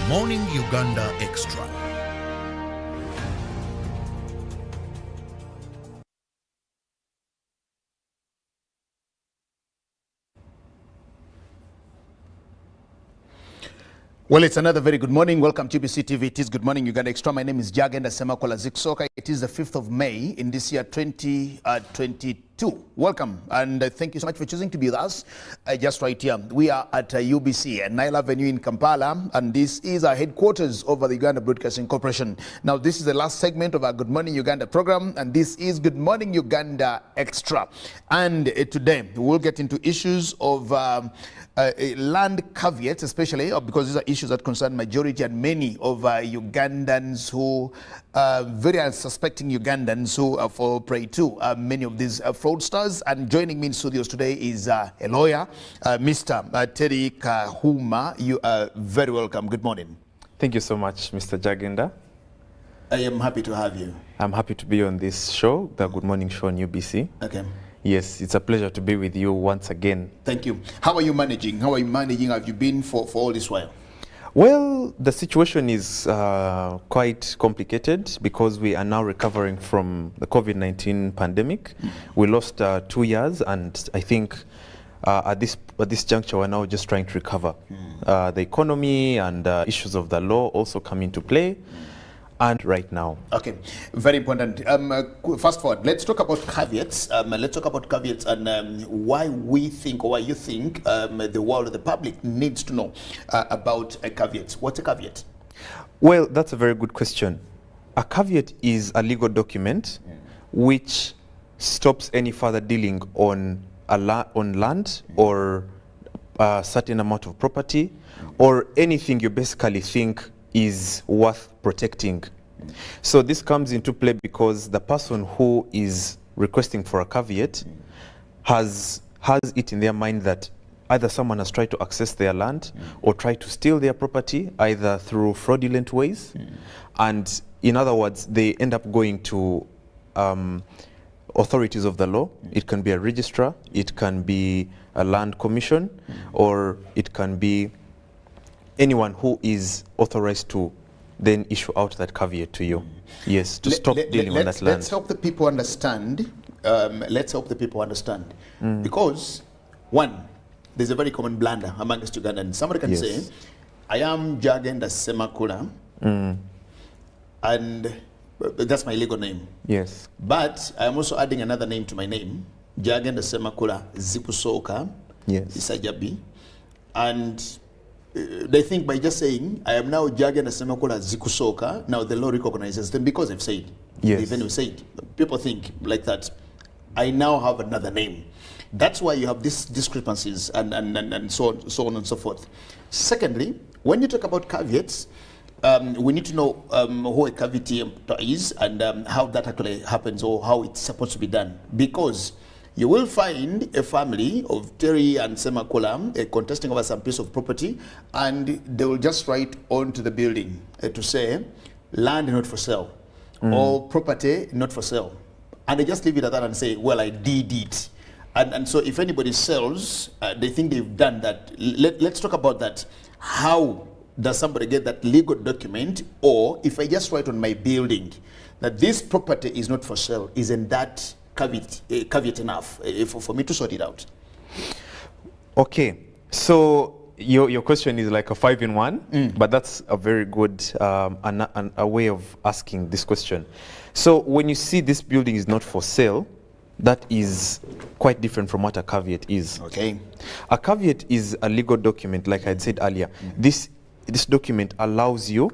Morning Uganda Extra. Well, it's another very good morning. Welcome to UBC TV. It is Good Morning Uganda Extra. My name is Ugandans Zikusoka. It is the 5th of May in this year 2022. Welcome and thank you so much for choosing to be with us just right here. We are at UBC at Nile Avenue in Kampala, and this is our headquarters over the Uganda Broadcasting Corporation. Now, this is the last segment of our Good Morning Uganda program, and this is Good Morning Uganda Extra. And today we'll get into issues of land caveats, especially because these are issues that concern majority and many of Ugandans who very unsuspecting Ugandans who fall prey to many of these fraudsters. And joining me in studios today is a lawyer, Mr. Terry Kahuma. You are very welcome. Good morning. Thank you so much, Mr. Jagenda. I am happy to have you. I'm happy to be on this show, the Good Morning Show on UBC. Okay. Yes, it's a pleasure to be with you once again. Thank you. How are you managing? How are you managing? Have you been for all this while? Well, the situation is quite complicated because we are now recovering from the COVID-19 pandemic. We lost 2 years, and I think at this juncture we're now just trying to recover. The economy and issues of the law also come into play. And right now. Okay, very important. Fast forward, let's talk about caveats. Let's talk about caveats and why we think, or why you think the world of the public needs to know about caveats. What's a caveat? Well, that's a very good question. A caveat is a legal document which stops any further dealing on land or a certain amount of property or anything you basically think is worth protecting. So this comes into play because the person who is requesting for a caveat has it in their mind that either someone has tried to access their land or tried to steal their property either through fraudulent ways. And in other words, they end up going to authorities of the law. It can be a registrar, it can be a land commission, or it can be anyone who is authorized to then issue out that caveat to you. Yes, to stop dealing on that land. Let's help the people understand. Because, one, there's a very common blunder amongst Ugandans. Somebody can say, I am Ugandans Semakula, and that's my legal name. Yes. But I'm also adding another name to my name, Ugandans Semakula Zikusoka, Isajabi, and they think by just saying, I am now Ugandans Semakula Zikusoka, now the law recognizes them because I've said. Yes. Even we said, people think like that. I now have another name. That's why you have these discrepancies and so on and so forth. Secondly, when you talk about caveats, we need to know who a caveat is and how that actually happens or how it's supposed to be done. Because you will find a family of Terry and Semakula contesting over some piece of property, and they will just write onto the building to say, land not for sale, or property not for sale. And they just leave it at that and say, well, I did it. And so if anybody sells, they think they've done that. Let's talk about that. How does somebody get that legal document? Or if I just write on my building that this property is not for sale, isn't that caveat enough for me to sort it out? Okay, so your question is like a 5-in-1, but that's a very good a way of asking this question. So when you see this building is not for sale, that is quite different from what a caveat is. Okay. A caveat is a legal document, like I said earlier. This document allows you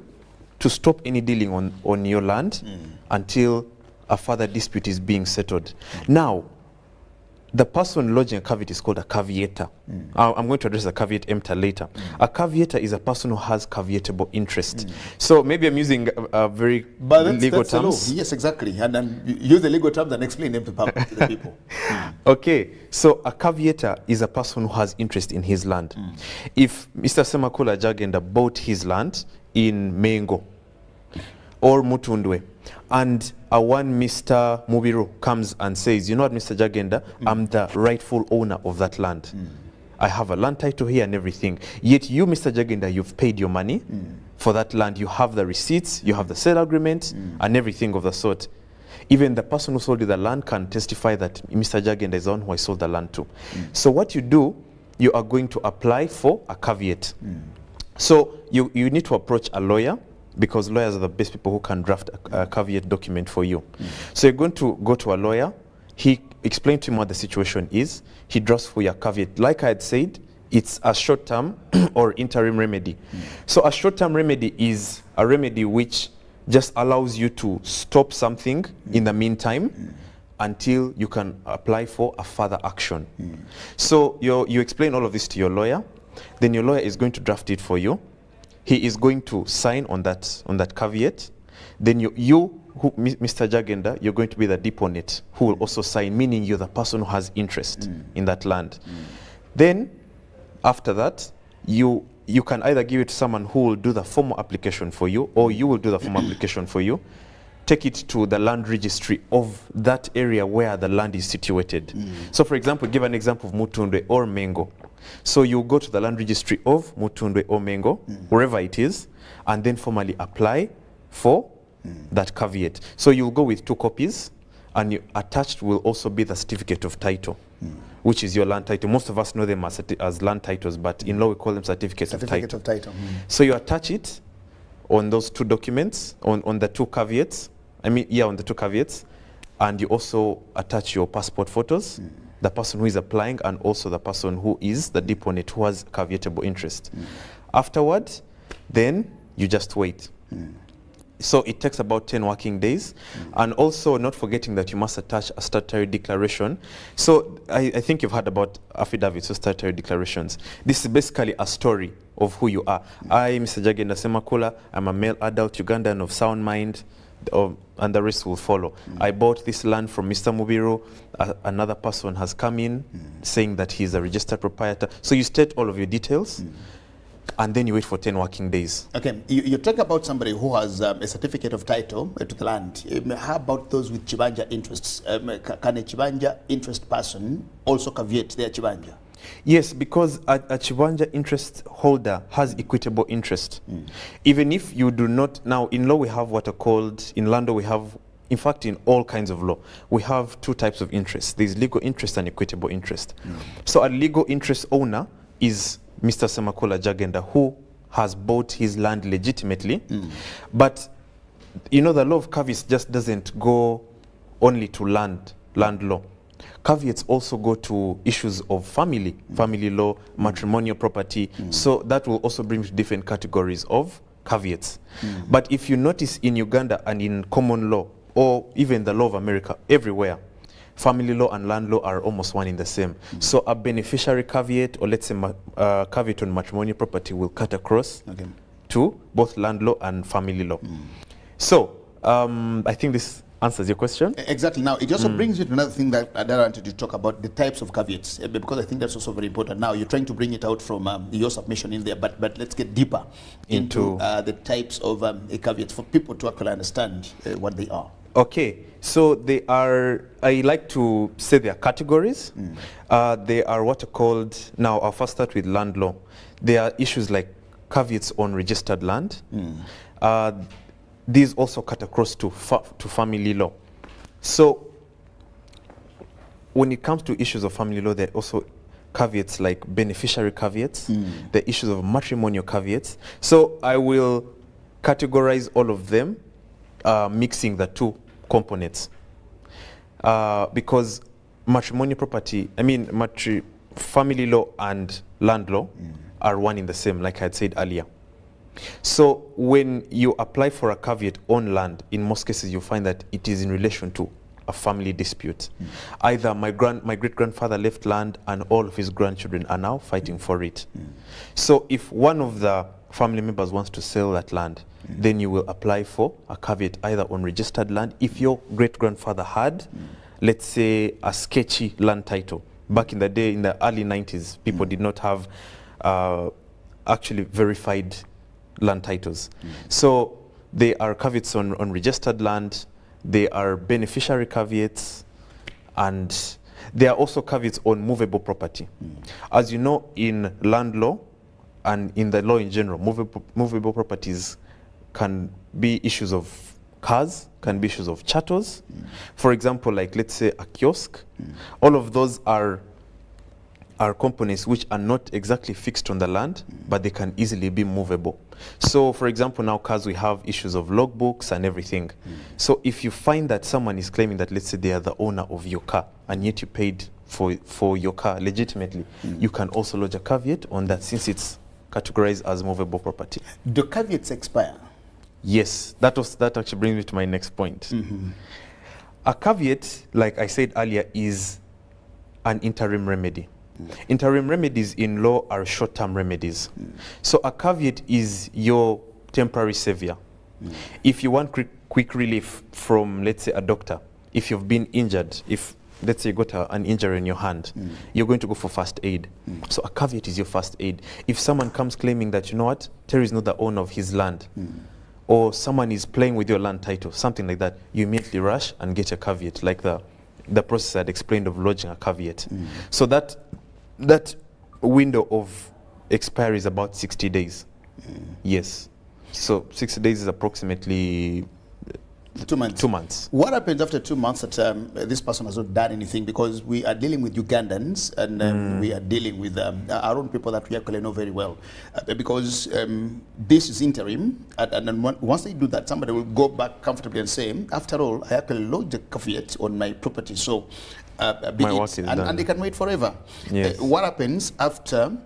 to stop any dealing on your land until a further dispute is being settled. Now, the person lodging a caveat is called a caveator. I'm going to address the caveat emptor later. A caveator is a person who has caveatable interest. So maybe I'm using a very legal terms. Yes, exactly. And then use the legal terms and explain them to the people. Okay, so a caveator is a person who has interest in his land. If Mr. Semakula Jagenda bought his land in Mengo or Mutundwe, and one Mr. Mubiru comes and says, you know what, Mr. Jagenda, I'm the rightful owner of that land. I have a land title here and everything. Yet you, Mr. Jagenda, you've paid your money for that land. You have the receipts, you have the sale agreement, and everything of the sort. Even the person who sold you the land can testify that Mr. Jagenda is the one who I sold the land to. So what you do, you are going to apply for a caveat. So you need to approach a lawyer, because lawyers are the best people who can draft a caveat document for you. So you're going to go to a lawyer. He explained to him what the situation is. He drafts for your caveat. Like I had said, it's a short-term or interim remedy. So a short-term remedy is a remedy which just allows you to stop something in the meantime until you can apply for a further action. So you explain all of this to your lawyer. Then your lawyer is going to draft it for you. He is going to sign on that caveat. Then Mr. Jagenda, you're going to be the deponent who will also sign, meaning you're the person who has interest in that land. Then, after that, you can either give it to someone who will do the formal application for you, or you will do the formal application for you. Take it to the land registry of that area where the land is situated. So, for example, give an example of Mutundwe or Mengo. So you go to the land registry of Mutundwe or Mengo, wherever it is, and then formally apply for that caveat. So you'll go with 2 copies, and attached will also be the certificate of title, which is your land title. Most of us know them as land titles, but in law we call them certificates of title. So you attach it on those 2 documents, on the 2 caveats. On the 2 caveats, and you also attach your passport photos, the person who is applying, and also the person who is the deponent who has caveatable interest. Afterwards, then you just wait. So it takes about 10 working days. And also not forgetting that you must attach a statutory declaration. So I think you've heard about affidavits or statutory declarations. This is basically a story of who you are. I, Mr. Jagenda Semakula, I'm a male adult Ugandan of sound mind, and the rest will follow. I bought this land from Mr. Mubiru. Another person has come in saying that he's a registered proprietor. So you state all of your details, and then you wait for 10 working days. Okay, you talk about somebody who has a certificate of title to the land. How about those with Chibanja interests? Can a Chibanja interest person also caveat their Chibanja? Yes, because a Chibanja interest holder has equitable interest. Even if you do not, now in law we have what are called, in land law we have, in fact in all kinds of law, we have 2 types of interest. There's legal interest and equitable interest. So a legal interest owner is Mr. Semakula Jagenda, who has bought his land legitimately. But the law of caveats just doesn't go only to land law. Caveats also go to issues of family law, matrimonial property. So that will also bring different categories of caveats. But if you notice in Uganda and in common law, or even the law of America, everywhere, family law and land law are almost one in the same. So a beneficiary caveat, or let's say caveat on matrimonial property, will cut across to both land law and family law. So I think this answers your question. Exactly. Now, it also brings me to another thing that I wanted to talk about, the types of caveats, because I think that's also very important. Now, you're trying to bring it out from your submission in there, but let's get deeper into the types of caveats for people to actually understand what they are. Okay, so they are, I like to say they are categories. They are what are called, now I'll first start with land law. There are issues like caveats on registered land. These also cut across to family law. So when it comes to issues of family law, there are also caveats like beneficiary caveats, the issues of matrimonial caveats. So I will categorize all of them, mixing the 2 components. Because matrimonial property, family law and land law are one in the same, like I had said earlier. So when you apply for a caveat on land, in most cases you find that it is in relation to a family dispute. Either my great-grandfather left land and all of his grandchildren are now fighting for it. So if one of the family members wants to sell that land, then you will apply for a caveat either on registered land. If your great-grandfather had, let's say, a sketchy land title. Back in the day, in the early 90s, people did not have actually verified land titles. So they are caveats on registered land, they are beneficiary caveats, and there are also caveats on movable property. As you know, in land law, and in the law in general, movable properties can be issues of cars, can be issues of chattels. For example, like let's say a kiosk. All of those are components which are not exactly fixed on the land, but they can easily be movable. So for example, now cars, we have issues of logbooks and everything. So if you find that someone is claiming that, let's say they are the owner of your car, and yet you paid for your car legitimately, you can also lodge a caveat on that, since it's categorized as movable property. Do caveats expire? Yes, that actually brings me to my next point. A caveat, like I said earlier, is an interim remedy. Interim remedies in law are short-term remedies. So a caveat is your temporary savior. If you want quick relief from, let's say, a doctor, if you've been injured, if let's say you got an injury in your hand, you're going to go for first aid. So a caveat is your first aid. If someone comes claiming that, you know what, Terry is not the owner of his land, or someone is playing with your land title, something like that, you immediately rush and get a caveat, like the process I had explained of lodging a caveat. So that window of expiry is about 60 days. Yes. So 60 days is approximately 2 months. 2 months. What happens after 2 months that this person has not done anything? Because we are dealing with Ugandans, and we are dealing with our own people that we actually know very well. Because this is interim, and then once they do that, somebody will go back comfortably and say, after all, I actually lodged a caveat on my property, so my work is done. And they can wait forever. Yes. What happens after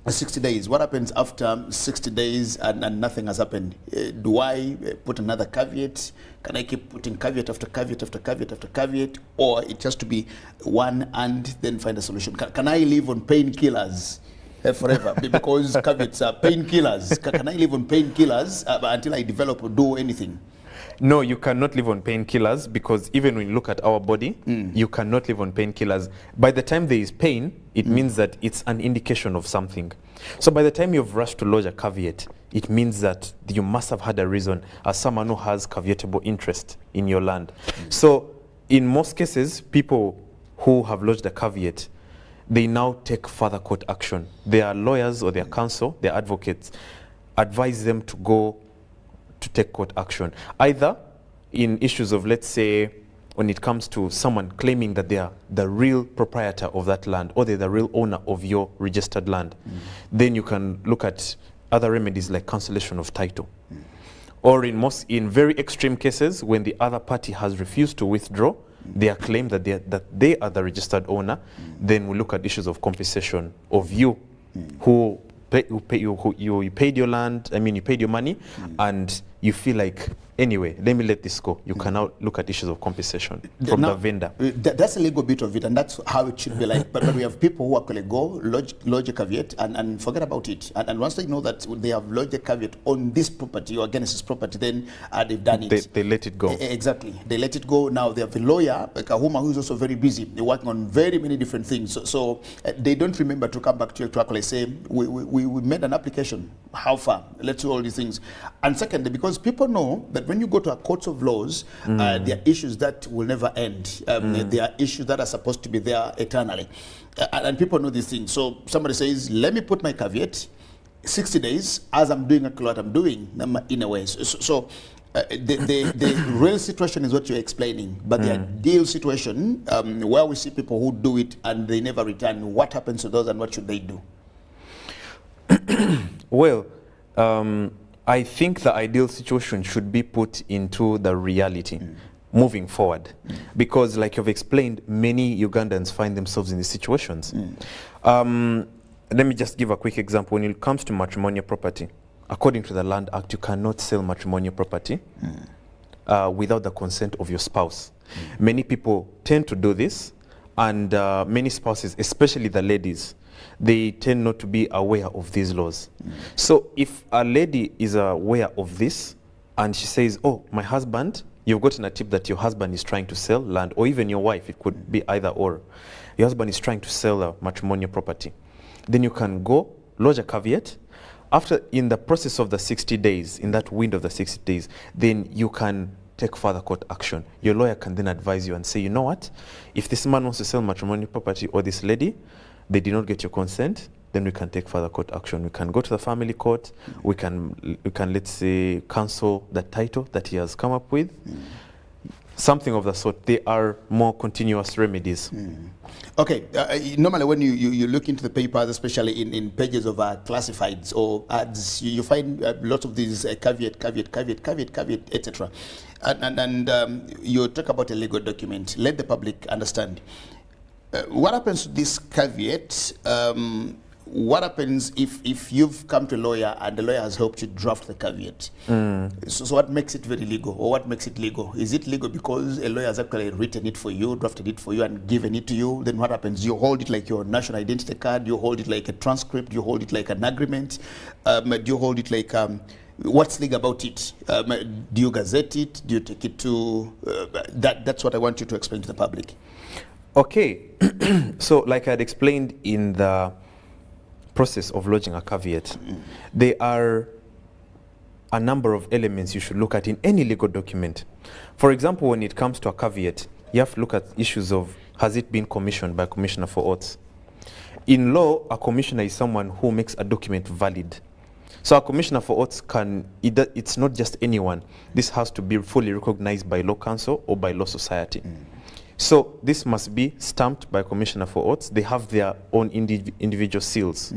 60 days? What happens after 60 days and nothing has happened? Do I put another caveat? Can I keep putting caveat after caveat after caveat after caveat? Or it has to be one and then find a solution? Can I live on painkillers forever? Because caveats are painkillers. Can I live on painkillers until I develop or do anything? No, you cannot live on painkillers, because even when you look at our body, you cannot live on painkillers. By the time there is pain, it means that it's an indication of something. So by the time you've rushed to lodge a caveat, it means that you must have had a reason, as someone who has caveatable interest in your land. So in most cases, people who have lodged a caveat, they now take further court action. Their lawyers or their counsel, their advocates, advise them to go to take court action, either in issues of, let's say, when it comes to someone claiming that they are the real proprietor of that land, or they're the real owner of your registered land. Then you can look at other remedies like cancellation of title. Or in very extreme cases, when the other party has refused to withdraw their claim that they are the registered owner, then we look at issues of compensation of you who you paid your land, you paid your money, and you feel like, anyway, let me let this go. You can now look at issues of compensation from the vendor. That's a legal bit of it, and that's how it should be like. But we have people who actually go, lodge a caveat, and forget about it. And once they know that they have lodged a caveat on this property or against this property, then they've done it. They let it go. Exactly. They let it go. Now they have a lawyer, Kahuma, who is also very busy. They're working on very many different things. So they don't remember to come back to you to actually say, we made an application. How far? Let's do all these things. And secondly, because people know that when you go to a court of laws, there are issues that will never end. There are issues that are supposed to be there eternally. And people know these things. So somebody says, let me put my caveat, 60 days, as I'm doing what I'm doing, in a way. So the real situation is what you're explaining, but the ideal situation, where we see people who do it and they never return, what happens to those and what should they do? Well, I think the ideal situation should be put into the reality moving forward. Because like you've explained, many Ugandans find themselves in these situations. Let me just give a quick example. When it comes to matrimonial property, according to the Land Act, you cannot sell matrimonial property without the consent of your spouse. Many people tend to do this, and many spouses, especially the ladies, they tend not to be aware of these laws. So if a lady is aware of this and she says, oh, my husband, you've gotten a tip that your husband is trying to sell land, or even your wife, it could be either or. Your husband is trying to sell a matrimonial property. Then you can go, lodge a caveat. After, in the process of the 60 days, in that window of the 60 days, then you can take further court action. Your lawyer can then advise you and say, you know what, if this man wants to sell matrimonial property, or this lady, they did not get your consent, then we can take further court action. We can go to the family court. We can let's say cancel the title that he has come up with. Something of the sort. They are more continuous remedies. Okay, normally when you look into the papers, especially in pages of classifieds or ads, you find lots of these caveat, etc. And you talk about a legal document. Let the public understand. What happens to this caveat? What happens if you've come to a lawyer and the lawyer has helped you draft the caveat? So what makes it very legal, or what makes it legal? Is it legal because a lawyer has actually written it for you, drafted it for you, and given it to you? Then what happens? You hold it like your national identity card, you hold it like a transcript, you hold it like an agreement, do you hold it like, what's legal about it? Do you gazette it? Do you take it to, that's what I want you to explain to the public. Okay, so like I had explained in the process of lodging a caveat, there are a number of elements you should look at in any legal document. For example, when it comes to a caveat, you have to look at issues of, has it been commissioned by a commissioner for oaths? In law, a commissioner is someone who makes a document valid. So a commissioner for oaths it's not just anyone. This has to be fully recognized by law council or by law society. So this must be stamped by commissioner for oaths. They have their own individual seals.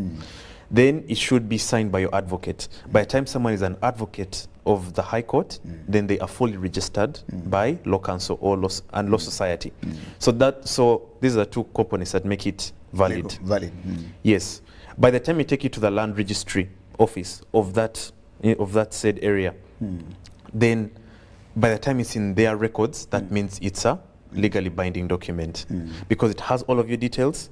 Then it should be signed by your advocate. By the time someone is an advocate of the High Court, then they are fully registered by law council or law society. So these are two components that make it valid. Valid. Yes. By the time you take it to the land registry office of that said area, then by the time it's in their records, that means it's a legally binding document because it has all of your details.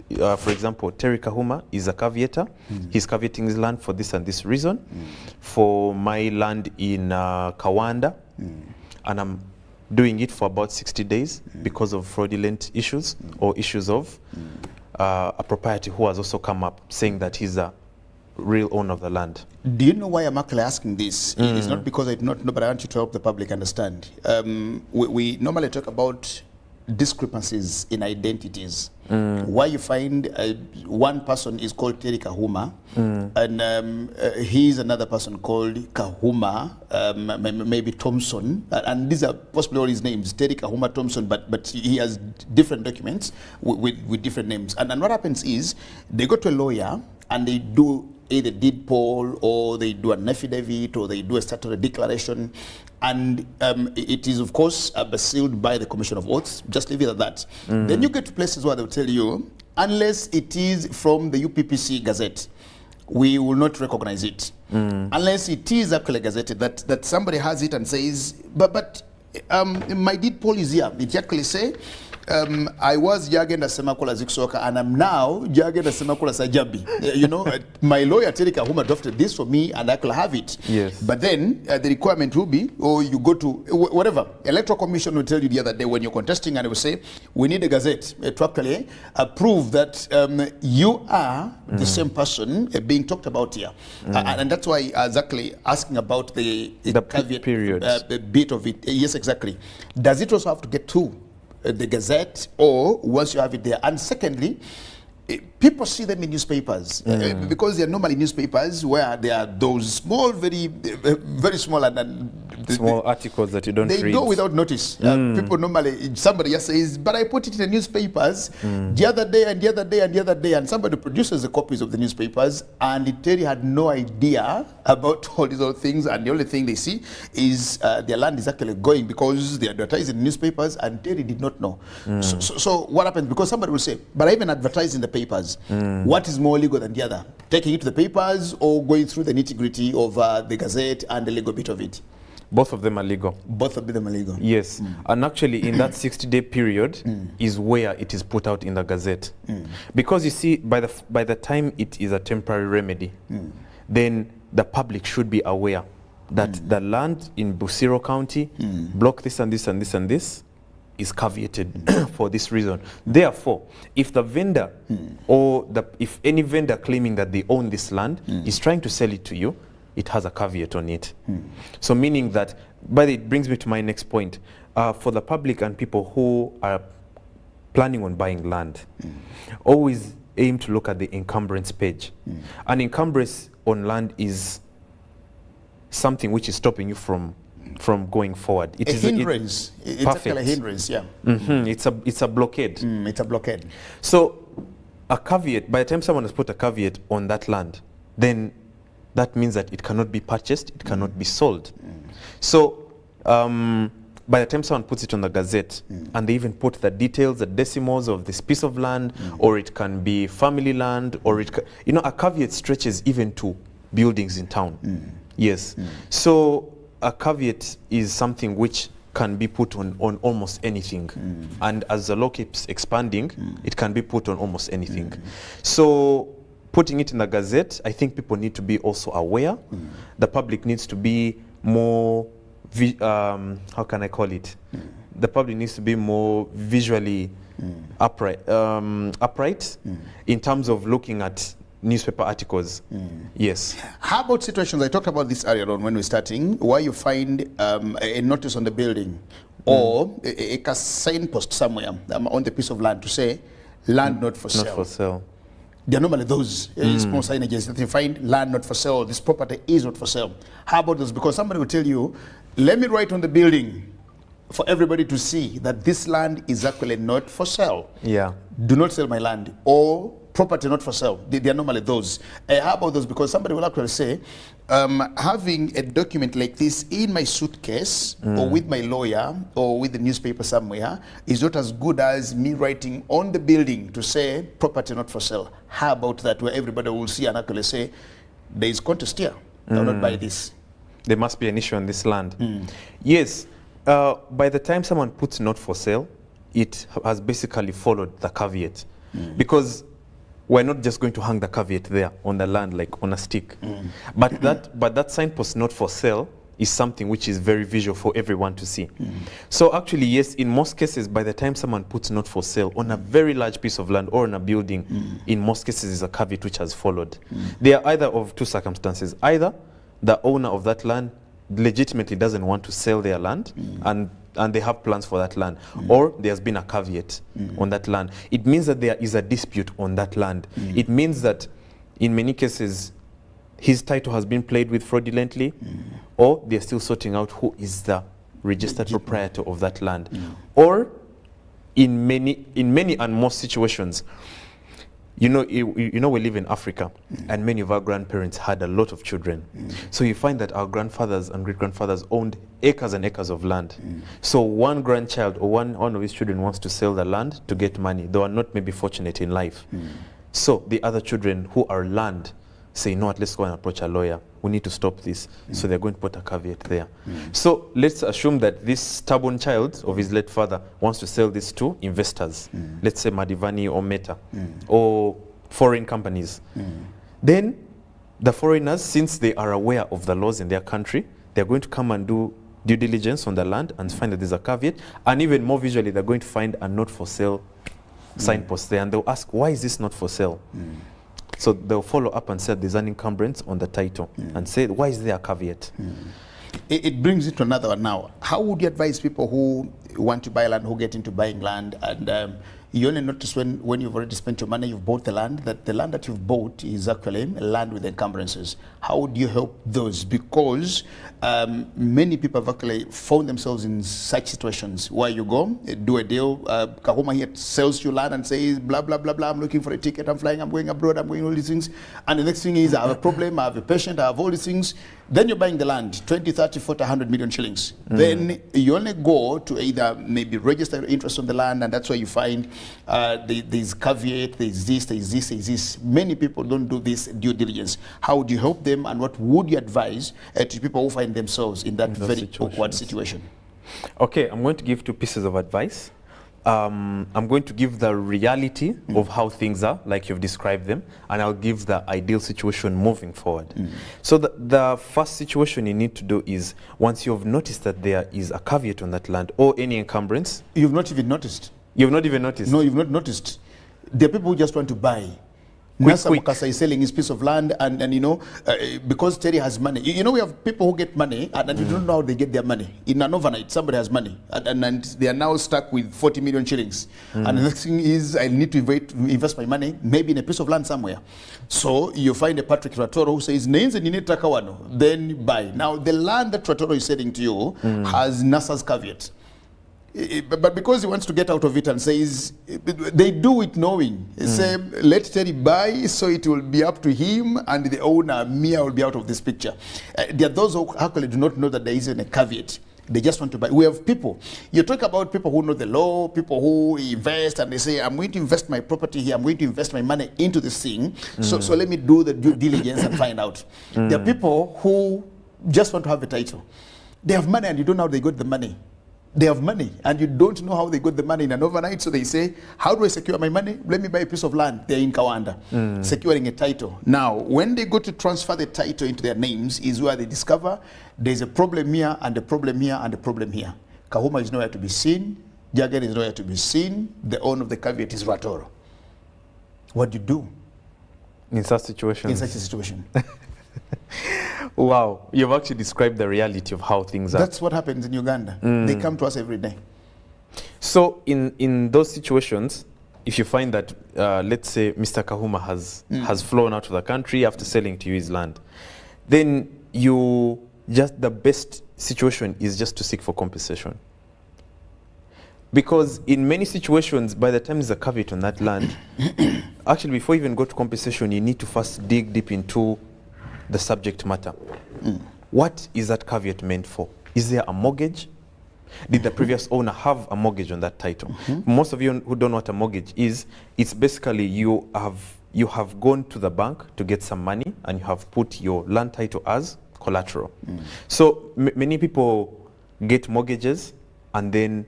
For example, Terry Kahuma is a caveator. He's caveating his land for this and this reason. For my land in Kawanda, and I'm doing it for about 60 days because of fraudulent issues or issues of a proprietor who has also come up saying that he's a real owner of the land. Do you know why I'm actually asking this? It's not because I do not know, but I want you to help the public understand. We normally talk about discrepancies in identities. Why you find one person is called Terry Kahuma, and he's another person called Kahuma, maybe Thompson, and these are possibly all his names, Terry Kahuma Thompson, but he has different documents with different names. And what happens is they go to a lawyer and they do either deed poll, or they do an affidavit, or they do a statutory declaration, and it is of course sealed by the Commission of Oaths. Just leave it at that. Then you get to places where they'll tell you, unless it is from the UPPC Gazette, we will not recognize it. Unless it is actually gazetted, that somebody has it and says, but my deed poll is here. It actually say, I was Uganda Semakula Ziksoka, and I'm now Uganda Semakula Sajabi. You know, my lawyer Terry Kahuma drafted this for me, and I could have it. Yes. But then the requirement will be, or you go to whatever Electoral Commission will tell you the other day when you're contesting, and they will say, we need a gazette to actually prove that you are the same person being talked about here, and that's why I was actually asking about the caveat period, the bit of it. Yes, exactly. Does it also have to get to the Gazette, or once you have it there? And secondly, people see them in newspapers because they are normally newspapers where there are those small, very small and small articles that you don't read. They go without notice. People normally, somebody just says, but I put it in the newspapers the other day and the other day and the other day, and somebody produces the copies of the newspapers, and Terry had no idea about all these other things, and the only thing they see is their land is actually going because they advertise in the newspapers, and Terry did not know. So what happens? Because somebody will say, but I even advertise in the papers. What is more legal than the other? Taking it to the papers or going through the nitty-gritty of the Gazette and the legal bit of it? Both of them are legal. Both of them are legal. Yes. And actually in that 60-day period is where it is put out in the Gazette. Because you see, by the time it is a temporary remedy, then the public should be aware that the land in Busiro County, block this and this and this and this, is caveated for this reason. Therefore, if the vendor or if any vendor claiming that they own this land is trying to sell it to you, it has a caveat on it. So meaning that, but it brings me to my next point. For the public and people who are planning on buying land, always aim to look at the encumbrance page. An encumbrance on land is something which is stopping you from going forward. It is hindrance. It's actually a hindrance, yeah. It's a blockade. It's a blockade. So a caveat, by the time someone has put a caveat on that land, then that means that it cannot be purchased, it cannot be sold. So by the time someone puts it on the Gazette, and they even put the details, the decimals of this piece of land, or it can be family land, or it a caveat stretches even to buildings in town. Yes. So a caveat is something which can be put on almost anything. And as the law keeps expanding, it can be put on almost anything. So putting it in the Gazette, I think people need to be also aware. The public needs to be more, how can I call it? The public needs to be more visually upright in terms of looking at newspaper articles. Yes. How about situations, I talked about this earlier on when we're starting, where you find a notice on the building or a signpost somewhere on the piece of land to say, land not for sale. Not for sale. There are normally those small signages that you find, land not for sale, this property is not for sale. How about those? Because somebody will tell you, let me write on the building for everybody to see that this land is actually not for sale. Yeah. Do not sell my land, or property not for sale. They are normally those. How about those? Because somebody will actually say, having a document like this in my suitcase or with my lawyer or with the newspaper somewhere is not as good as me writing on the building to say property not for sale. How about that, where everybody will see and actually say, there is contest here, I will not buy this. There must be an issue on this land. Yes. By the time someone puts not for sale, it has basically followed the caveat. Because we're not just going to hang the caveat there on the land like on a stick. But that signpost not for sale is something which is very visual for everyone to see. So actually, yes, in most cases, by the time someone puts not for sale on a very large piece of land or on a building, in most cases is a caveat which has followed. They are either of two circumstances. Either the owner of that land legitimately doesn't want to sell their land and they have plans for that land, or there's been a caveat on that land. It means that there is a dispute on that land. It means that in many cases his title has been played with fraudulently, or they're still sorting out who is the registered proprietor of that land. Or in many and most situations, you know we live in Africa, and many of our grandparents had a lot of children. So you find that our grandfathers and great-grandfathers owned acres and acres of land. So one grandchild or one of his children wants to sell the land to get money. They are not maybe fortunate in life. So the other children who are land say, no, let's go and approach a lawyer. We need to stop this. So they're going to put a caveat there. So let's assume that this stubborn child of his late father wants to sell this to investors. Let's say Madivani or Meta or foreign companies. Then the foreigners, since they are aware of the laws in their country, they're going to come and do due diligence on the land and find that there's a caveat. And even more visually, they're going to find a not for sale signpost there. And they'll ask, why is this not for sale? So they'll follow up and say there's an encumbrance on the title and say, why is there a caveat? It brings it to another one now. How would you advise people who want to buy land, who get into buying land, and you only notice when you've already spent your money, you've bought the land, that the land that you've bought is actually land with encumbrances? How would you help those? Because many people have actually found themselves in such situations where you go, do a deal, Kahuma here sells you land and says, blah, blah, blah, blah, I'm looking for a ticket, I'm flying, I'm going abroad, I'm going all these things. And the next thing is, I have a problem, I have a patient, I have all these things. Then you're buying the land, 20, 30, 40, 100 million shillings. Then you only go to either maybe register your interest on the land, and that's where you find there's caveat, there's this, there's this, there's this. Many people don't do this due diligence. How would you help them, and what would you advise to people who find themselves in that very awkward situation? Okay, I'm going to give two pieces of advice. I'm going to give the reality of how things are, like you've described them, and I'll give the ideal situation moving forward. So the first situation you need to do is, once you've noticed that there is a caveat on that land or any encumbrance. You've not even noticed. You've not even noticed? No, you've not noticed. There are people who just want to buy. Nasa Mukasa is selling his piece of land, and because Terry has money. We have people who get money, and you don't know how they get their money. In an overnight, somebody has money, and they are now stuck with 40 million shillings. And the next thing is, I need to invest my money, maybe in a piece of land somewhere. So you find a Patrick Ratoro who says, Nains and Nini Takawano, then buy. Now, the land that Ratoro is selling to you has NASA's caveat. But because he wants to get out of it and says, they do it knowing. Say, let Terry buy, so it will be up to him, and the owner, Mia, will be out of this picture. There are those who actually do not know that there isn't a caveat. They just want to buy. We have people. You talk about people who know the law, people who invest, and they say, I'm going to invest my property here, I'm going to invest my money into this thing, so let me do the due diligence and find out. There are people who just want to have a title. They have money and you don't know how they got the money. They have money and you don't know how they got the money in an overnight, so they say, how do I secure my money? Let me buy a piece of land. They're in Kawanda, securing a title. Now, when they go to transfer the title into their names is where they discover there's a problem here and a problem here and a problem here. Kahuma is nowhere to be seen. Jagan is nowhere to be seen. The owner of the caveat is Ratoro. What do you do? In such situations? In such a situation. Wow, you've actually described the reality of how things are. That's what happens in Uganda. They come to us every day. So in those situations, if you find that, let's say, Mr. Kahuma has flown out of the country after selling to you his land, then the best situation is just to seek for compensation. Because in many situations, by the time there's a caveat on that land, actually before you even go to compensation, you need to first dig deep into the subject matter. What is that caveat meant for? Is there a mortgage? Did the previous owner have a mortgage on that title? Most of you who don't know what a mortgage is, it's basically you have gone to the bank to get some money and you have put your land title as collateral. So many people get mortgages, and then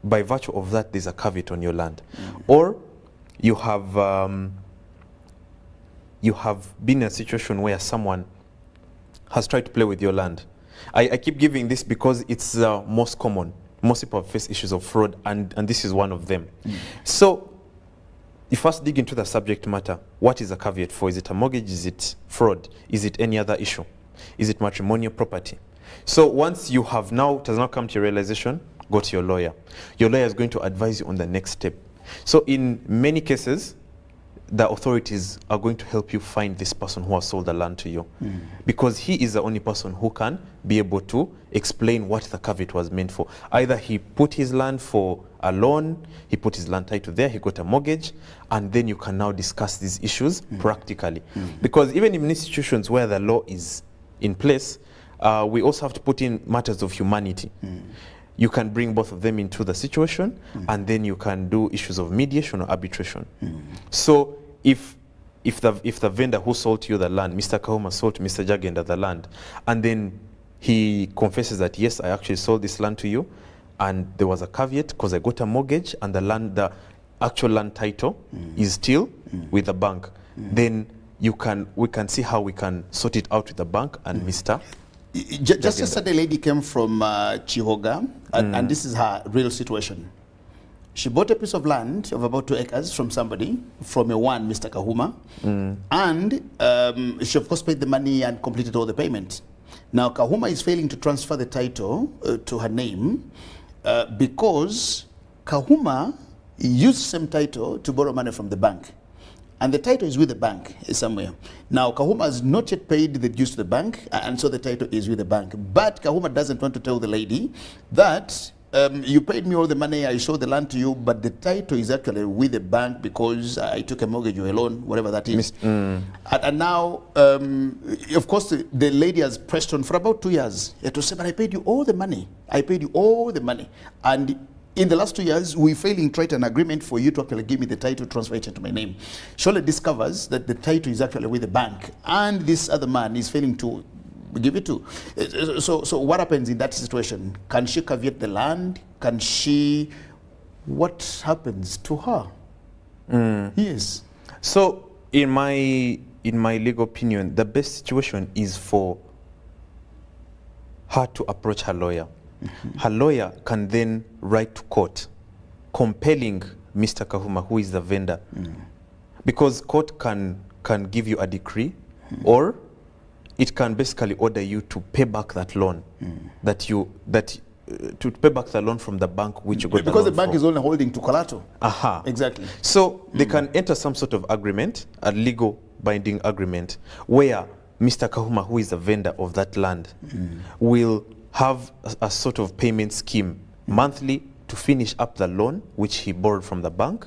by virtue of that there's a caveat on your land. Or you have been in a situation where someone has tried to play with your land. I keep giving this because it's most common. Most people face issues of fraud, and this is one of them. So you first dig into the subject matter. What is a caveat for? Is it a mortgage? Is it fraud? Is it any other issue? Is it matrimonial property? So once you have it has now come to your realization, go to your lawyer. Your lawyer is going to advise you on the next step. So in many cases, the authorities are going to help you find this person who has sold the land to you, because he is the only person who can be able to explain what the caveat was meant for. Either he put his land for a loan, he put his land title there, he got a mortgage, and then you can now discuss these issues practically. Because even in institutions where the law is in place, we also have to put in matters of humanity. You can bring both of them into the situation, and then you can do issues of mediation or arbitration. So if the vendor who sold to you the land, Mr. Kahuma sold to Mr. Jagenda the land, and then he confesses that, yes, I actually sold this land to you, and there was a caveat because I got a mortgage and the actual land title is still with the bank, then we can see how we can sort it out with the bank and Mr. Just yesterday, a lady came from Chihoga, and this is her real situation. She bought a piece of land of about 2 acres from somebody, from Mr. Kahuma, and she of course paid the money and completed all the payment. Now Kahuma is failing to transfer the title to her name because Kahuma used the same title to borrow money from the bank. And the title is with the bank somewhere. Now, Kahuma has not yet paid the dues to the bank, and so the title is with the bank. But Kahuma doesn't want to tell the lady that you paid me all the money, I sold the land to you, but the title is actually with the bank because I took a mortgage or a loan, whatever that is. And now, of course, the lady has pressed on for about 2 years to say, but I paid you all the money. I paid you all the money. And in the last 2 years, we failing to write an agreement for you to actually give me the title, transfer it into my name. Shirley discovers that the title is actually with the bank, and this other man is failing to give it to. So what happens in that situation? Can she caveat the land? What happens to her? Yes. So in my legal opinion, the best situation is for her to approach her lawyer. Her lawyer can then write to court compelling Mr. Kahuma, who is the vendor, because court can give you a decree, or it can basically order you to pay back that loan to pay back the loan from the bank which you got because the loan bank from. is only holding to collateral. Aha. Exactly. So they can enter some sort of agreement, a legal binding agreement, where Mr. Kahuma, who is the vendor of that land, will have a sort of payment scheme monthly to finish up the loan which he borrowed from the bank,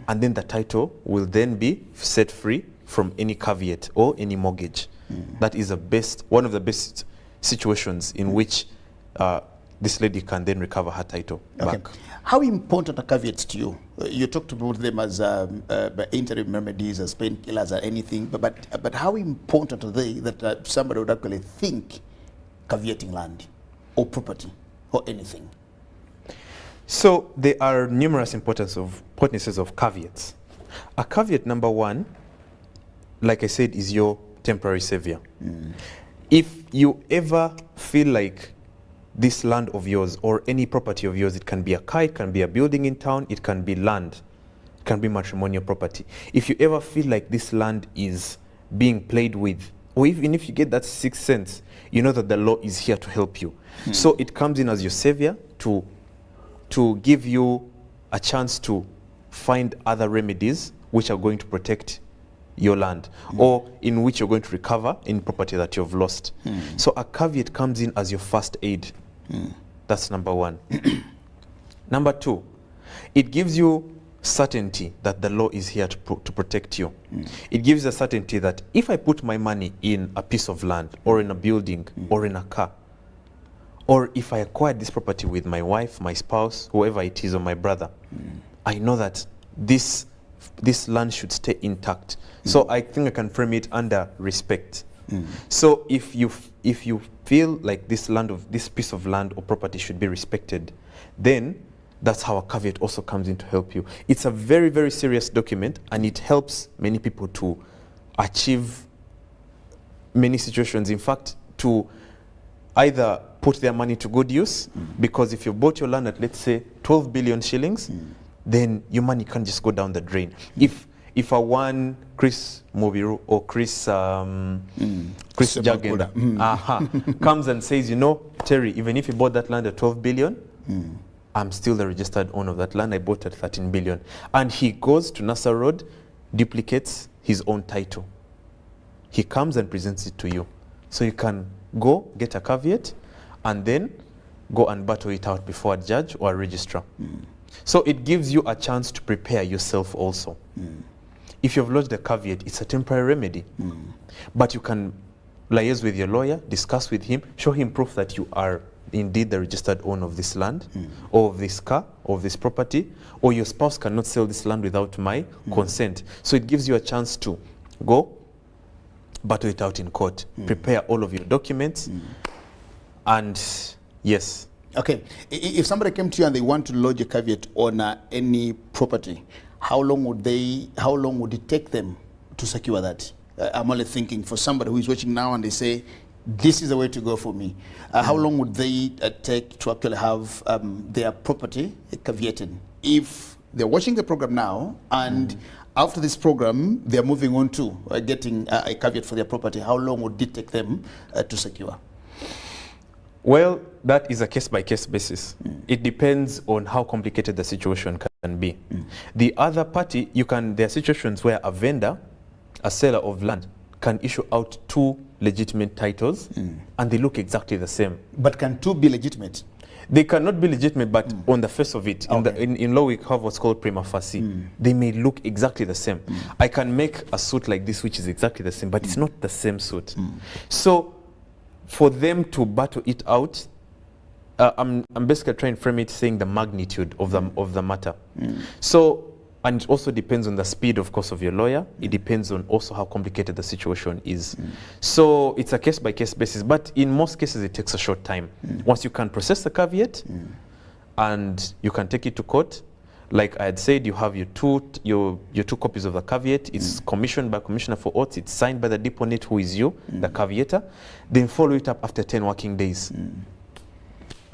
and then the title will then be set free from any caveat or any mortgage. That is one of the best situations in which this lady can then recover her title back. How important are caveats to you? You talked about them as interim remedies, as painkillers, or anything, but how important are they that somebody would actually think caveating land or property or anything? So there are numerous importances of caveats. A caveat number one, like I said, is your temporary savior. If you ever feel like this land of yours or any property of yours, it can be a car, it can be a building in town, it can be land, it can be matrimonial property. If you ever feel like this land is being played with, or even if you get that sixth sense, you know that the law is here to help you. So it comes in as your savior to give you a chance to find other remedies which are going to protect your land, or in which you're going to recover in property that you've lost. So a caveat comes in as your first aid. That's number one. Number two, it gives you certainty that the law is here to protect you. It gives a certainty that if I put my money in a piece of land or in a building or in a car, or if I acquired this property with my wife, my spouse, whoever it is, or my brother, I know that this land should stay intact. So I think I can frame it under respect. So if you feel like this piece of land or property should be respected, then that's how a caveat also comes in to help you. It's a very, very serious document, and it helps many people to achieve many situations. In fact, to either put their money to good use, because if you bought your land at, let's say, 12 billion shillings, then your money can't just go down the drain. If a one Chris Mubiru or Chris Jagenda comes and says, you know, Terry, even if you bought that land at 12 billion, I'm still the registered owner of that land. I bought at 13 billion. And he goes to Nasser Road, duplicates his own title. He comes and presents it to you. So you can go get a caveat and then go and battle it out before a judge or a registrar. So it gives you a chance to prepare yourself also. If you've lodged a caveat, it's a temporary remedy. But you can liaise with your lawyer, discuss with him, show him proof that you are indeed the registered owner of this land, or of this car, or of this property, or your spouse cannot sell this land without my consent. So it gives you a chance to go battle it out in court, prepare all of your documents, and yes. Okay, if somebody came to you and they want to lodge a caveat on any property, how long would it take them to secure that? I'm only thinking for somebody who is watching now and they say, this is the way to go for me. How long would they take to actually have their property caveated? If they're watching the program now and after this program they're moving on to getting a caveat for their property, how long would it take them to secure? Well, that is a case-by-case basis. It depends on how complicated the situation can be. The other party, there are situations where a vendor, a seller of land, can issue out two legitimate titles and they look exactly the same. But can two be legitimate? They cannot be legitimate, but on the face of it, in law we have what's called prima facie. They may look exactly the same. I can make a suit like this which is exactly the same, but it's not the same suit. So for them to battle it out, I'm basically trying to frame it saying the magnitude of the matter. So, and it also depends on the speed, of course, of your lawyer. It depends on also how complicated the situation is. So it's a case-by-case basis, but in most cases it takes a short time. Once you can process the caveat and you can take it to court, like I had said, you have your two copies of the caveat. It's commissioned by Commissioner for Oaths. It's signed by the deponent, who is you, the caveator. Then follow it up after 10 working days.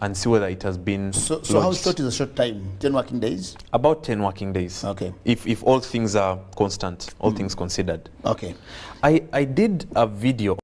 and see whether it has been So how lodged. short is a short time? 10 working days? About 10 working days. Okay. If all things are constant, all things considered. Okay. I did a video